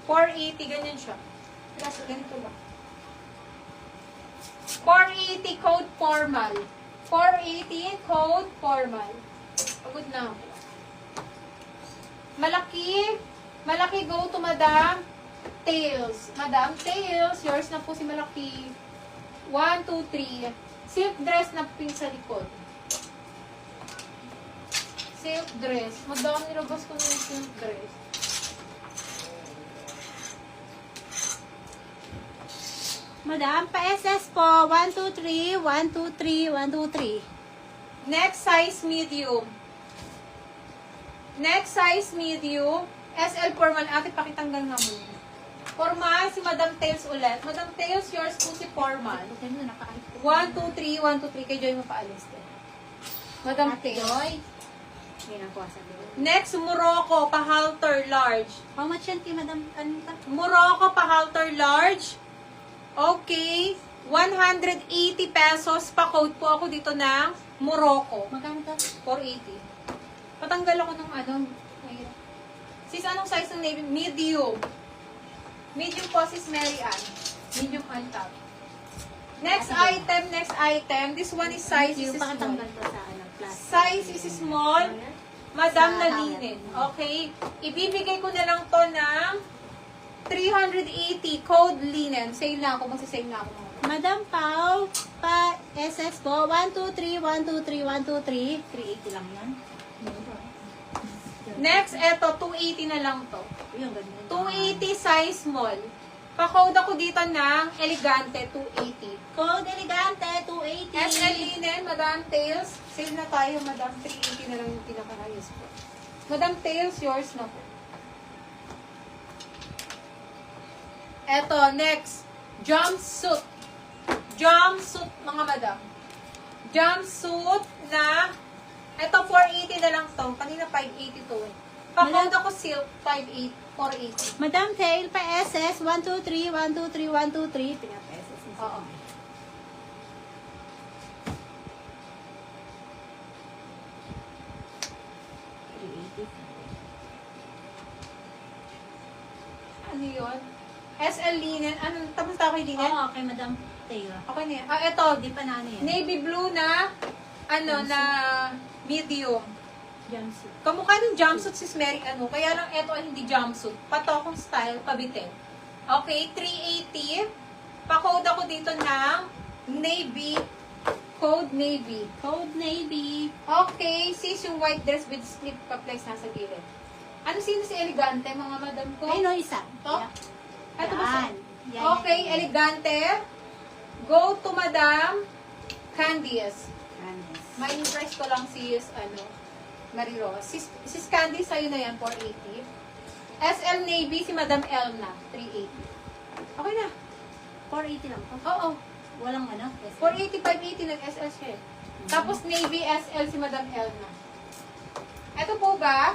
480, ganyan siya. Kasi ganito ba? 480 code formal. 480 code formal. Pagod na ako. Malaki. Malaki, go to Madam Tails. Madam Tails, yours na po si Malaki. 1, 2, 3. Silk dress na pink sa likod. Silk dress. Madam, nilabas ko na yung silk dress. Madam, pa-SS po. 1, 2, 3, 1, 2, 3, 1, 2, 3. Next size medium. Next size medium. SL formal. Ate, pakitanggal nga muna. Formal, si Madam Tails ulit. Madam Tails, yours po si formal. 1, 2, 3, 1, 2, 3. Kay Joy mo paalis din. Madam Tails. Hindi na po sabi. Next, Morocco, pa-halter large. How much yan kay Madam Anita? Morocco, pa-halter large. Okay. 180 pesos. Pa-code po ako dito ng Morocco. Magkano to? 480. Patanggal ako ng ano. Ayun. Sis, anong size ng navy? Medium. Medium po, sis Mary Ann. Medium on top. Next item. This one is size is Yung small. pakatanggal to sa ano, plastic. Size is small. Madam Sa na towel. linen. Okay. Ibibigay ko na lang to ng 380 code linen. Sale na ako. Magsasale na ako. Madam Pau, pa-SS po. 1, 2, 3, 1, 2, 3, 1, 2, 3. 380 lang yan. Next, eto, 280 na lang to. Yung ganyan. 280 size small. Pa-code ako dito ng elegante, 280. Code Elegante, 280. SL linen, Madam Tails. Save na tayo, Madam. 380 na lang yung pinaka-highest po. Madam Tails, yours na po. Eto, next. Jumpsuit. Jumpsuit, mga madam. Jumpsuit na, eto, 480 na lang to. Kanina 580 to eh. Pa-code ako silk, 480. Madam Tail, pa-SS. 1, 2, 3, 1, 2, 3, 1, 2, 3. Pinapa-SS. Oo. Ano yun? SL linen. Ano, tapos tayo kay linen? Oo, kay Madam Tail. Okay na yan. Ah, eto. Di pa na ano yan. Navy blue na, ano, na medium. Jumpsuit. Kamukha ng jumpsuit sis Mary, ano. Kaya lang eto ay hindi jumpsuit. Patokong style, pabitin. Okay, 380. Pa-code ako dito ng navy. Code navy. Code Navy. Okay, sis yung white dress with slip pa-place nasa gilid. Ano sino si elegante, mga madam ko? Ay, no, isa. To? Ito ba siya? Yan. Yan, Okay, yan. elegante. Go to Madam Candice. Candice. May impress ko lang si ano, Marie Rose. Sis Candice, sa'yo na yan, 480. SL Navy, si Madam Elna, 380. Okay na. 480 lang po. Oo. Walang ano. SS. 480, 580 nag-SL siya. Tapos Navy SL si Madam Elna. Ito po ba?